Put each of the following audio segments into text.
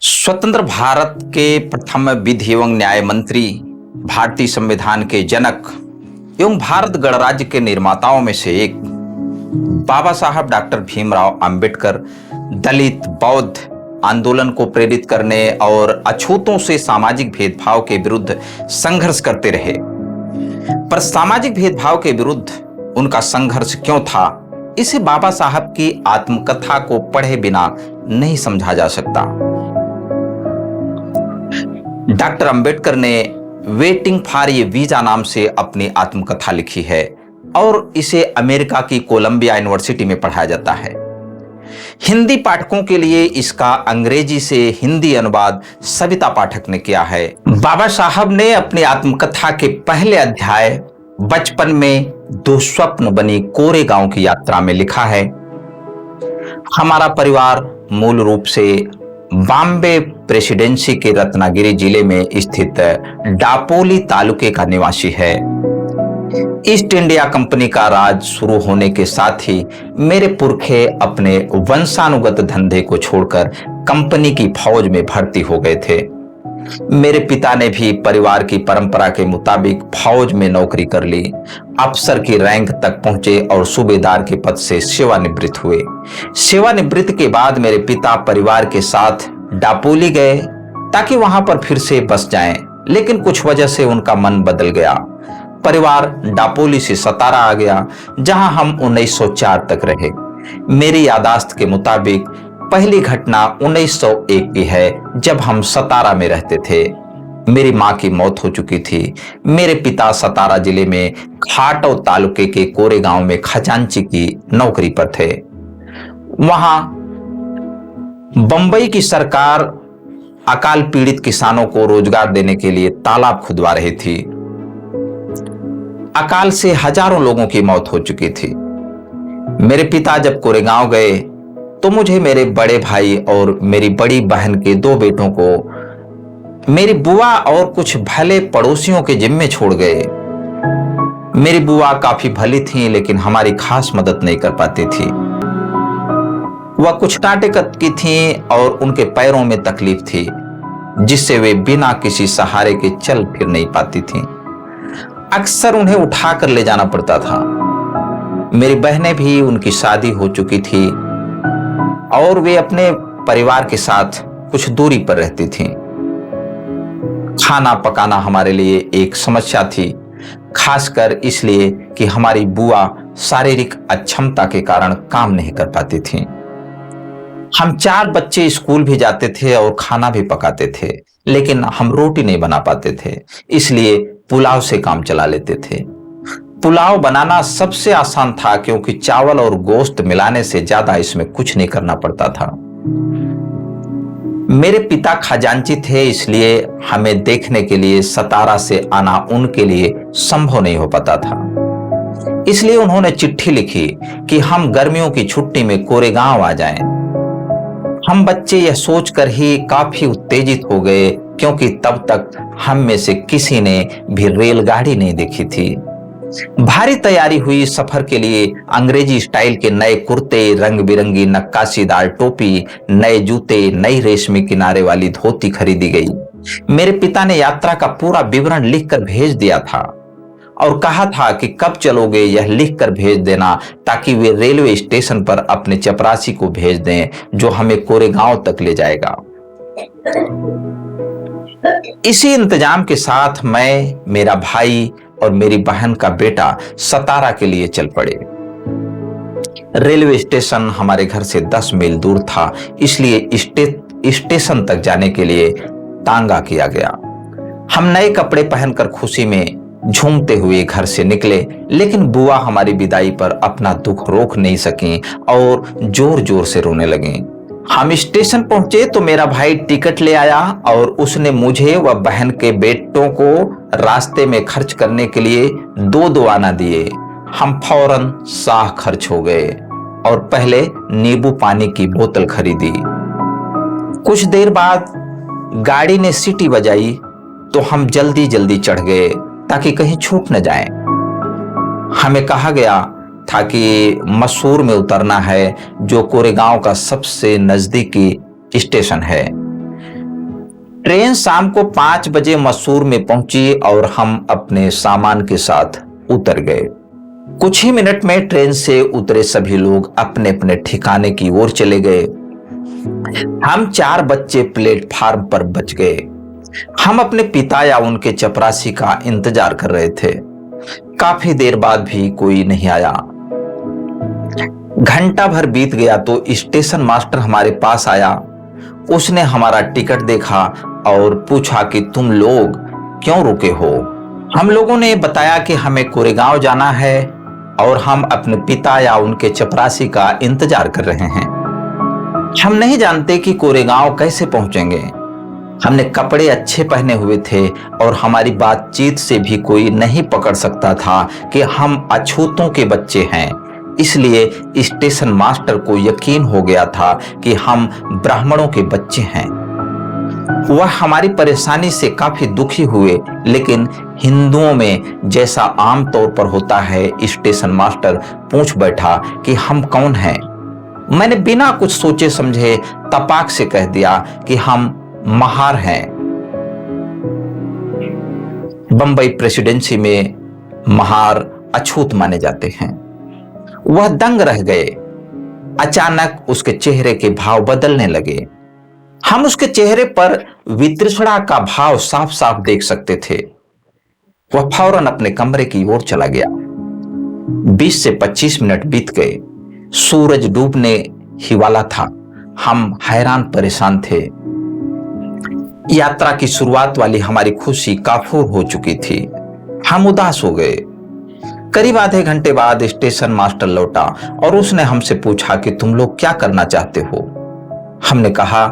स्वतंत्र भारत के प्रथम विधि एवं न्याय मंत्री, भारतीय संविधान के जनक एवं भारत गणराज्य के निर्माताओं में से एक बाबा साहब डॉक्टर भीमराव अंबेडकर दलित बौद्ध आंदोलन को प्रेरित करने और अछूतों से सामाजिक भेदभाव के विरुद्ध संघर्ष करते रहे। पर सामाजिक भेदभाव के विरुद्ध उनका संघर्ष क्यों था, इसे बाबा साहब की आत्मकथा को पढ़े बिना नहीं समझा जा सकता। डॉक्टर अंबेडकर ने वेटिंग फॉर ए वीजा नाम से अपनी आत्मकथा लिखी है और इसे अमेरिका की कोलंबिया यूनिवर्सिटी में पढ़ाया जाता है। हिंदी पाठकों के लिए इसका अंग्रेजी से हिंदी अनुवाद सविता पाठक ने किया है। बाबा साहब ने अपनी आत्मकथा के पहले अध्याय बचपन में दुस्वप्न बनी कोरेगांव की यात्रा में लिखा है, हमारा परिवार मूल रूप से बॉम्बे प्रेसिडेंसी के रत्नागिरी जिले में स्थित डापोली तालुके का निवासी है। ईस्ट इंडिया कंपनी का राज शुरू होने के साथ ही मेरे पुरखे अपने वंशानुगत धंधे को छोड़कर कंपनी की फौज में भर्ती हो गए थे। मेरे पिता ने भी परिवार की परंपरा के मुताबिक फौज में नौकरी कर ली, अफसर की रैंक तक पहुंचे और सूबेदार के पद से सेवानिवृत्त हुए। सेवानिवृत्ति के बाद मेरे पिता परिवार के साथ डापोली गए ताकि वहां पर फिर से बस जाएं, लेकिन कुछ वजह से उनका मन बदल गया। परिवार डापोली से सतारा आ गया, जहां हम 1904 तक रहे। मेरी यादाश्त के मुताबिक पहली घटना 1901 की है, जब हम सतारा में रहते थे। मेरी मां की मौत हो चुकी थी। मेरे पिता सतारा जिले में खाटो तालुके के कोरेगांव में खजांची की नौकरी पर थे। वहां बंबई की सरकार अकाल पीड़ित किसानों को रोजगार देने के लिए तालाब खुदवा रही थी। अकाल से हजारों लोगों की मौत हो चुकी थी। मेरे पिता जब कोरेगांव गए तो मुझे, मेरे बड़े भाई और मेरी बड़ी बहन के 2 बेटों को मेरी बुआ और कुछ भले पड़ोसियों के जिम्मे छोड़ गए। मेरी बुआ काफी भली थी, लेकिन हमारी खास मदद नहीं कर पाती थी। वह कुछ टाटे कद की थी और उनके पैरों में तकलीफ थी, जिससे वे बिना किसी सहारे के चल फिर नहीं पाती थी। अक्सर उन्हें उठाकर ले जाना पड़ता था। मेरी बहनें भी, उनकी शादी हो चुकी थी और वे अपने परिवार के साथ कुछ दूरी पर रहती थीं। खाना पकाना हमारे लिए एक समस्या थी, खासकर इसलिए कि हमारी बुआ शारीरिक अक्षमता के कारण काम नहीं कर पाती थीं। हम 4 बच्चे स्कूल भी जाते थे और खाना भी पकाते थे, लेकिन हम रोटी नहीं बना पाते थे, इसलिए पुलाव से काम चला लेते थे। पुलाव बनाना सबसे आसान था, क्योंकि चावल और गोश्त मिलाने से ज्यादा इसमें कुछ नहीं करना पड़ता था। मेरे पिता खजांची थे, इसलिए हमें देखने के लिए सतारा से आना उनके लिए संभव नहीं हो पाता था। इसलिए उन्होंने चिट्ठी लिखी कि हम गर्मियों की छुट्टी में कोरेगांव आ जाएं। हम बच्चे यह सोचकर ही काफी उत्तेजित हो गए, क्योंकि तब तक हम में से किसी ने भी रेलगाड़ी नहीं देखी थी। भारी तैयारी हुई। सफर के लिए अंग्रेजी स्टाइल के नए कुर्ते, रंग बिरंगी नक्काशीदार टोपी, नए जूते, नई रेशमी किनारे वाली धोती खरीदी गई। मेरे पिता ने यात्रा का पूरा विवरण लिखकर भेज दिया था और कहा था कि कब चलोगे यह लिखकर भेज देना, ताकि वे रेलवे स्टेशन पर अपने चपरासी को भेज दें, जो हमें कोरेगांव तक ले जाएगा। इसी इंतजाम के साथ मैं, मेरा भाई और मेरी बहन का बेटा सतारा के लिए चल पड़े। रेलवे स्टेशन हमारे घर से 10 मील दूर था, इसलिए स्टेशन तक जाने के लिए तांगा किया गया। हम नए कपड़े पहनकर खुशी में झूमते हुए घर से निकले, लेकिन बुआ हमारी विदाई पर अपना दुख रोक नहीं सकी और जोर जोर से रोने लगी। हम स्टेशन पहुंचे तो मेरा भाई टिकट ले आया और उसने मुझे व बहन के बेटों को रास्ते में खर्च करने के लिए 2 आना दिए। हम फौरन साह खर्च हो गए और पहले नींबू पानी की बोतल खरीदी। कुछ देर बाद गाड़ी ने सीटी बजाई तो हम जल्दी जल्दी चढ़ गए ताकि कहीं छूट न जाए। हमें कहा गया था कि मसूर में उतरना है, जो कोरेगांव का सबसे नजदीकी स्टेशन है। ट्रेन शाम को 5 बजे मसूर में पहुंची और हम अपने सामान के साथ उतर गए। कुछ ही मिनट में ट्रेन से उतरे सभी लोग अपने अपने ठिकाने की ओर चले गए। हम 4 बच्चे प्लेटफार्म पर बच गए। हम अपने पिता या उनके चपरासी का इंतजार कर रहे थे। काफी देर बाद भी कोई नहीं आया। घंटा भर बीत गया तो स्टेशन मास्टर हमारे पास आया। उसने हमारा टिकट देखा और पूछा कि तुम लोग क्यों रुके हो। हम लोगों ने बताया कि हमें कोरेगांव जाना है और हम अपने पिता या उनके चपरासी का इंतजार कर रहे हैं। हम नहीं जानते कि कोरेगांव कैसे पहुंचेंगे। हमने कपड़े अच्छे पहने हुए थे और हमारी बातचीत से भी कोई नहीं पकड़ सकता था कि हम अछूतों के बच्चे हैं। इसलिए स्टेशन मास्टर को यकीन हो गया था कि हम ब्राह्मणों के बच्चे हैं। वह हमारी परेशानी से काफी दुखी हुए, लेकिन हिंदुओं में जैसा आमतौर पर होता है, स्टेशन मास्टर पूछ बैठा कि हम कौन हैं। मैंने बिना कुछ सोचे समझे तपाक से कह दिया कि हम महार हैं। बंबई प्रेसिडेंसी में महार अछूत माने जाते हैं। वह दंग रह गए। अचानक उसके चेहरे के भाव बदलने लगे। हम उसके चेहरे पर वितृष्णा का भाव साफ साफ देख सकते थे। वह फौरन अपने कमरे की ओर चला गया। 20 से 25 मिनट बीत गए। सूरज डूबने ही वाला था। हम हैरान परेशान थे। यात्रा की शुरुआत वाली हमारी खुशी काफूर हो चुकी थी। हम उदास हो गए। करीब आधे घंटे बाद स्टेशन मास्टर लौटा और उसने हमसे पूछा कि तुम लोग क्या करना चाहते हो। हमने कहा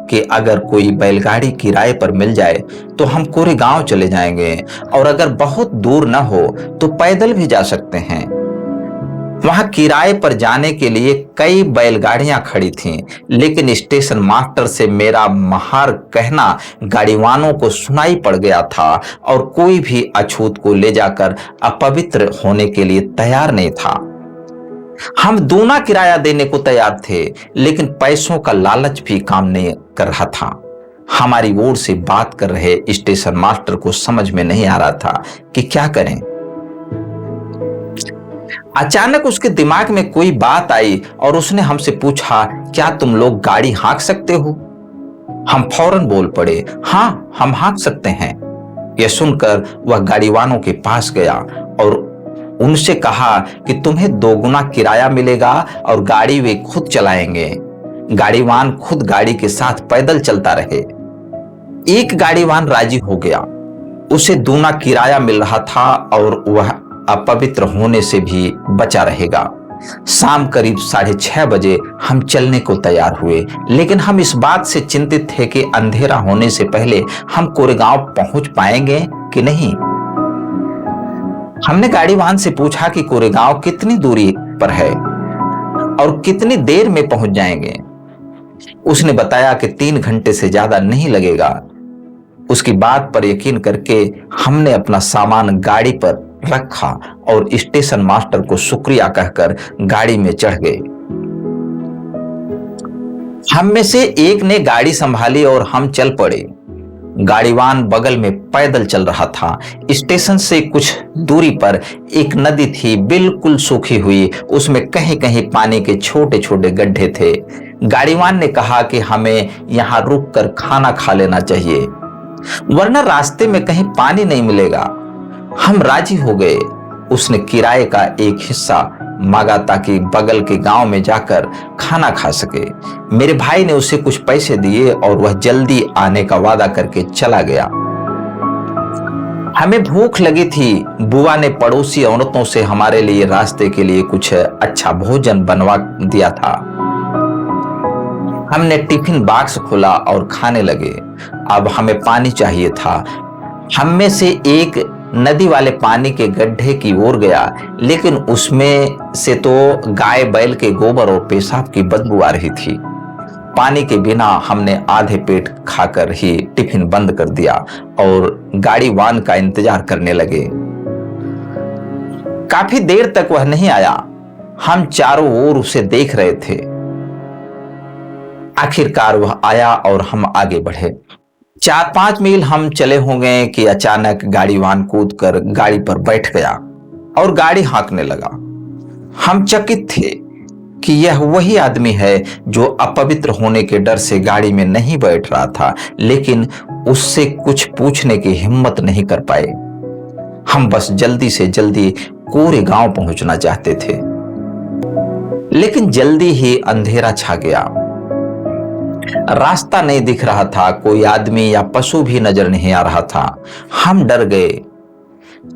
कि अगर कोई बैलगाड़ी किराए पर मिल जाए तो हम कोरेगांव चले जाएंगे, और अगर बहुत दूर न हो तो पैदल भी जा सकते हैं। वहां किराए पर जाने के लिए कई बैलगाड़ियां खड़ी थीं, लेकिन स्टेशन मास्टर से मेरा महार कहना गाड़ीवानों को सुनाई पड़ गया था और कोई भी अछूत को ले जाकर अपवित्र होने के लिए तैयार नहीं था। हम दूना किराया देने को तैयार थे, लेकिन पैसों का लालच भी काम नहीं कर रहा था। हमारी ओर से बात कर रहे स्टेशन मास्टर को समझ में नहीं आ रहा था कि क्या करें। अचानक उसके दिमाग में कोई बात आई और उसने हमसे पूछा, क्या तुम लोग गाड़ी हाँक सकते हो? हम फौरन बोल पड़े, हाँ, हम हाँक सकते हैं। यह सुनकर वह गाड़ीवानों के पास गया और उनसे कहा कि तुम्हें 2 गुना किराया मिलेगा और गाड़ी वे खुद चलाएंगे। गाड़ीवान खुद गाड़ी के साथ पैदल चलता रहे। एक गाड़ीवान राजी हो गया। उसे दूना किराया मिल रहा था और वह अपवित्र होने से भी बचा रहेगा। शाम करीब 6:30 बजे हम चलने को तैयार हुए, लेकिन हम इस बात से चिंतित थे कि अंधेरा होने से पहले हम कोरेगांव पहुंच पाएंगे कि नहीं। हमने गाड़ीवान से पूछा कि कोरेगांव कितनी दूरी पर है और कितनी देर में पहुंच जाएंगे। उसने बताया कि 3 घंटे से ज्यादा नहीं लगेगा। उसकी बात पर यकीन करके हमने अपना सामान गाड़ी पर रखा और स्टेशन मास्टर को शुक्रिया कहकर गाड़ी में चढ़ गए। हम में से एक ने गाड़ी संभाली और हम चल पड़े। गाड़ीवान बगल में पैदल चल रहा था। स्टेशन से कुछ दूरी पर एक नदी थी, बिल्कुल सूखी हुई। उसमें कहीं कहीं पानी के छोटे छोटे गड्ढे थे। गाड़ीवान ने कहा कि हमें यहाँ रुककर खाना खा लेना चाहिए, वरना रास्ते में कहीं पानी नहीं मिलेगा। हम राजी हो गए। उसने किराए का एक हिस्सा मांगा ताकि बगल के गांव में जाकर खाना खा सके। मेरे भाई ने उसे कुछ पैसे दिए और वह जल्दी आने का वादा करके चला गया। हमें भूख लगी थी। बुआ ने पड़ोसी औरतों से हमारे लिए रास्ते के लिए कुछ अच्छा भोजन बनवा दिया था। हमने टिफिन बॉक्स खोला और खाने लगे। अब हमें पानी चाहिए था। हम में से एक नदी वाले पानी के गड्ढे की ओर गया, लेकिन उसमें से तो गाय बैल के गोबर और पेशाब की बदबू आ रही थी। पानी के बिना हमने आधे पेट खाकर ही टिफिन बंद कर दिया और गाड़ीवान का इंतजार करने लगे। काफी देर तक वह नहीं आया। हम चारों ओर उसे देख रहे थे। आखिरकार वह आया और हम आगे बढ़े। 4-5 मील हम चले होंगे कि अचानक गाड़ीवान कूद कर गाड़ी पर बैठ गया और गाड़ी हाँकने लगा। हम चकित थे कि यह वही आदमी है जो अपवित्र होने के डर से गाड़ी में नहीं बैठ रहा था, लेकिन उससे कुछ पूछने की हिम्मत नहीं कर पाए। हम बस जल्दी से जल्दी कोरे गांव पहुंचना चाहते थे, लेकिन जल्दी ही अंधेरा छा गया। रास्ता नहीं दिख रहा था, कोई आदमी या पशु भी नजर नहीं आ रहा था। हम डर गए।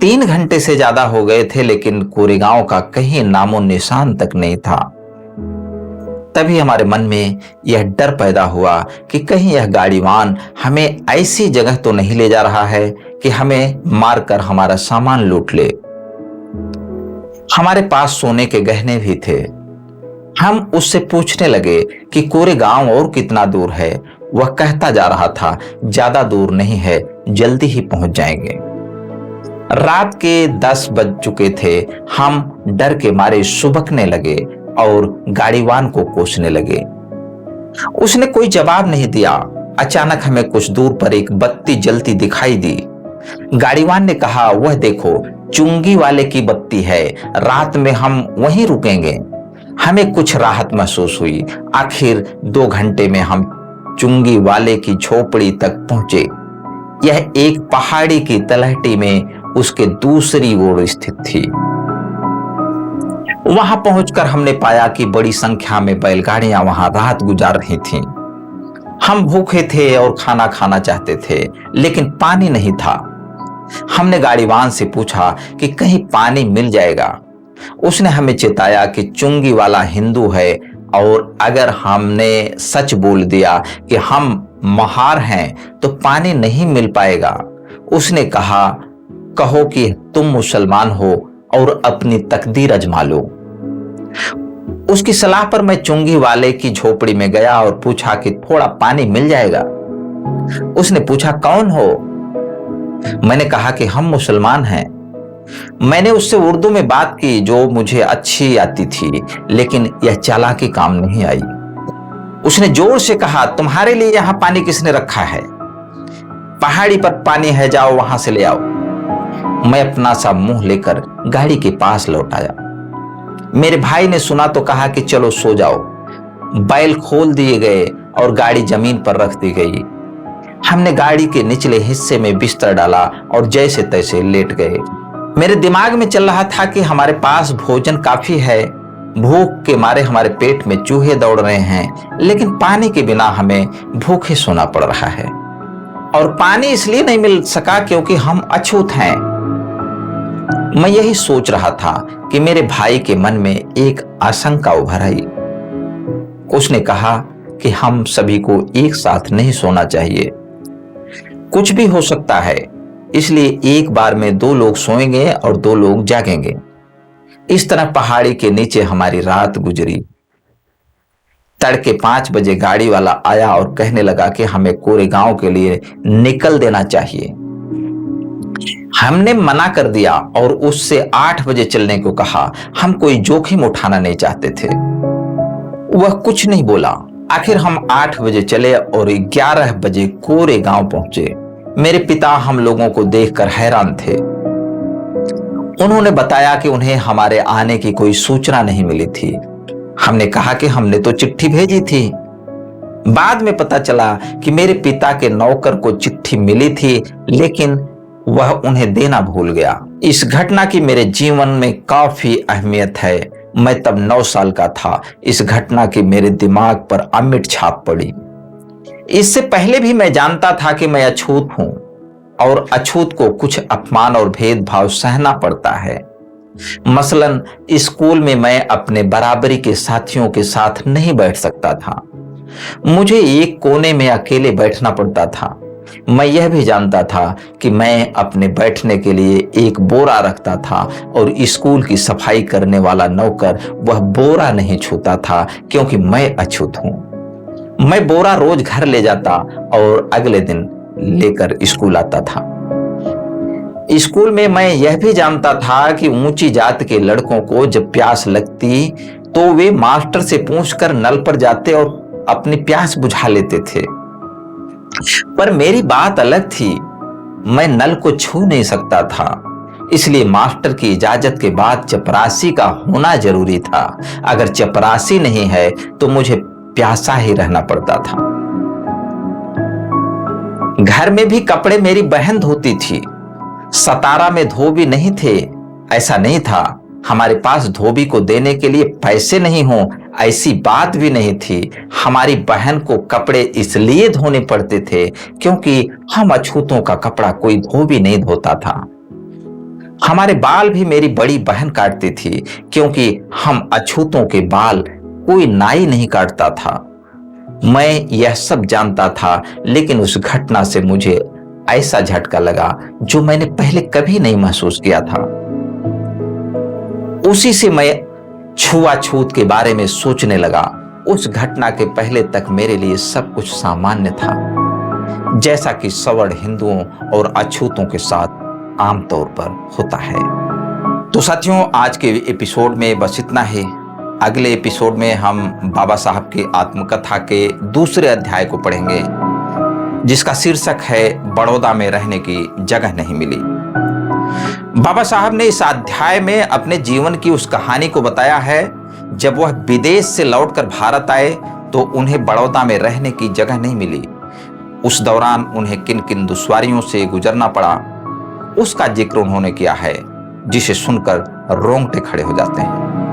3 घंटे से ज्यादा हो गए थे, लेकिन कोरेगांव का कहीं नामो निशान तक नहीं था। तभी हमारे मन में यह डर पैदा हुआ कि कहीं यह गाड़ीवान हमें ऐसी जगह तो नहीं ले जा रहा है कि हमें मारकर हमारा सामान लूट ले। हमारे पास सोने के गहने भी थे। हम उससे पूछने लगे कि कोरेगांव और कितना दूर है। वह कहता जा रहा था, ज्यादा दूर नहीं है, जल्दी ही पहुंच जाएंगे। रात के 10 बज चुके थे। हम डर के मारे सुबकने लगे और गाड़ीवान को कोसने लगे। उसने कोई जवाब नहीं दिया। अचानक हमें कुछ दूर पर एक बत्ती जलती दिखाई दी। गाड़ीवान ने कहा, वह देखो, चुंगी वाले की बत्ती है, रात में हम वहीं रुकेंगे। हमें कुछ राहत महसूस हुई। आखिर 2 घंटे में हम चुंगी वाले की झोपड़ी तक पहुंचे। यह एक पहाड़ी की तलहटी में उसके दूसरी ओर स्थित थी। वहां पहुंचकर हमने पाया कि बड़ी संख्या में बैलगाड़ियां वहां रात गुजार रही थीं। हम भूखे थे और खाना खाना चाहते थे, लेकिन पानी नहीं था। हमने गाड़ीवान से पूछा कि कहीं पानी मिल जाएगा। उसने हमें चेताया कि चुंगी वाला हिंदू है और अगर हमने सच बोल दिया कि हम महार हैं तो पानी नहीं मिल पाएगा। उसने कहा, कहो कि तुम मुसलमान हो और अपनी तकदीर अजमा लो। उसकी सलाह पर मैं चुंगी वाले की झोपड़ी में गया और पूछा कि थोड़ा पानी मिल जाएगा। उसने पूछा, कौन हो? मैंने कहा कि हम मुसलमान हैं। मैंने उससे उर्दू में बात की जो मुझे अच्छी आती थी, लेकिन यह चालाकी काम नहीं आई। उसने जोर से कहा, तुम्हारे लिए यहां पानी किसने रखा है? पहाड़ी पर पानी है, जाओ वहां से ले आओ। मैं अपना सा मुंह लेकर गाड़ी के पास लौट आया। मेरे भाई ने सुना तो कहा कि चलो सो जाओ। बैल खोल दिए गए और गाड़ी जमीन पर रख दी गई। हमने गाड़ी के निचले हिस्से में बिस्तर डाला और जैसे तैसे लेट गए। मेरे दिमाग में चल रहा था कि हमारे पास भोजन काफी है, भूख के मारे हमारे पेट में चूहे दौड़ रहे हैं, लेकिन पानी के बिना हमें भूखे सोना पड़ रहा है। और पानी इसलिए नहीं मिल सका क्योंकि हम अछूत हैं। मैं यही सोच रहा था कि मेरे भाई के मन में एक आशंका उभर आई। उसने कहा कि हम सभी को एक साथ नहीं सोना चाहिए, कुछ भी हो सकता है, इसलिए एक बार में 2 लोग सोएंगे और 2 लोग जागेंगे। इस तरह पहाड़ी के नीचे हमारी रात गुजरी। तड़के 5 बजे गाड़ी वाला आया और कहने लगा कि हमें कोरेगांव के लिए निकल देना चाहिए। हमने मना कर दिया और उससे 8 बजे चलने को कहा। हम कोई जोखिम उठाना नहीं चाहते थे। वह कुछ नहीं बोला। आखिर हम 8 बजे चले और 11 बजे कोरेगांव पहुंचे। मेरे पिता हम लोगों को देखकर हैरान थे। उन्होंने बताया कि उन्हें हमारे आने की कोई सूचना नहीं मिली थी। हमने कहा कि हमने तो चिट्ठी भेजी थी। बाद में पता चला कि मेरे पिता के नौकर को चिट्ठी मिली थी, लेकिन वह उन्हें देना भूल गया। इस घटना की मेरे जीवन में काफी अहमियत है। मैं तब 9 साल का था। इस घटना की मेरे दिमाग पर अमिट छाप पड़ी। इससे पहले भी मैं जानता था कि मैं अछूत हूं और अछूत को कुछ अपमान और भेदभाव सहना पड़ता है। मसलन स्कूल में मैं अपने बराबरी के साथियों के साथ नहीं बैठ सकता था। मुझे एक कोने में अकेले बैठना पड़ता था। मैं यह भी जानता था कि मैं अपने बैठने के लिए एक बोरा रखता था और स्कूल की सफाई करने वाला नौकर वह बोरा नहीं छूता था क्योंकि मैं अछूत हूं। मैं बोरा रोज घर ले जाता और अगले दिन लेकर स्कूल आता था। स्कूल में मैं यह भी जानता था कि ऊंची जात के लड़कों को जब प्यास लगती तो वे मास्टर से पूछकर नल पर जाते और अपनी प्यास बुझा लेते थे। पर मेरी बात अलग थी। मैं नल को छू नहीं सकता था, इसलिए मास्टर की इजाजत के बाद चपरासी का होना जरूरी था। अगर चपरासी नहीं है तो मुझे प्यासा ही रहना पड़ता था। घर में भी कपड़े मेरी बहन धोती थी। सतारा में धोबी नहीं थे, ऐसा नहीं था। हमारे पास धोबी को देने के लिए पैसे नहीं हो, ऐसी बात भी नहीं थी। हमारी बहन को कपड़े इसलिए धोने पड़ते थे क्योंकि हम अछूतों का कपड़ा कोई धोबी नहीं धोता था। हमारे बाल भी मेरी बड़ी बहन काटती थी क्योंकि हम अछूतों के बाल कोई नाई नहीं काटता था। मैं यह सब जानता था, लेकिन उस घटना से मुझे ऐसा झटका लगा जो मैंने पहले कभी नहीं महसूस किया था। उसी से मैं छुआछूत के बारे में सोचने लगा। उस घटना के पहले तक मेरे लिए सब कुछ सामान्य था, जैसा कि सवर्ण हिंदुओं और अछूतों के साथ आमतौर पर होता है। तो साथियों, आज के एपिसोड में बस इतना ही। अगले एपिसोड में हम बाबा साहब की आत्मकथा के दूसरे अध्याय को पढ़ेंगे, जिसका शीर्षक है बड़ौदा में रहने की जगह नहीं मिली। बाबा साहब ने इस अध्याय में अपने जीवन की उस कहानी को बताया है। जब वह विदेश से लौटकर भारत आए तो उन्हें बड़ौदा में रहने की जगह नहीं मिली। उस दौरान उन्हें किन किन दुश्वारियों से गुजरना पड़ा, उसका जिक्र उन्होंने किया है, जिसे सुनकर रोंगटे खड़े हो जाते हैं।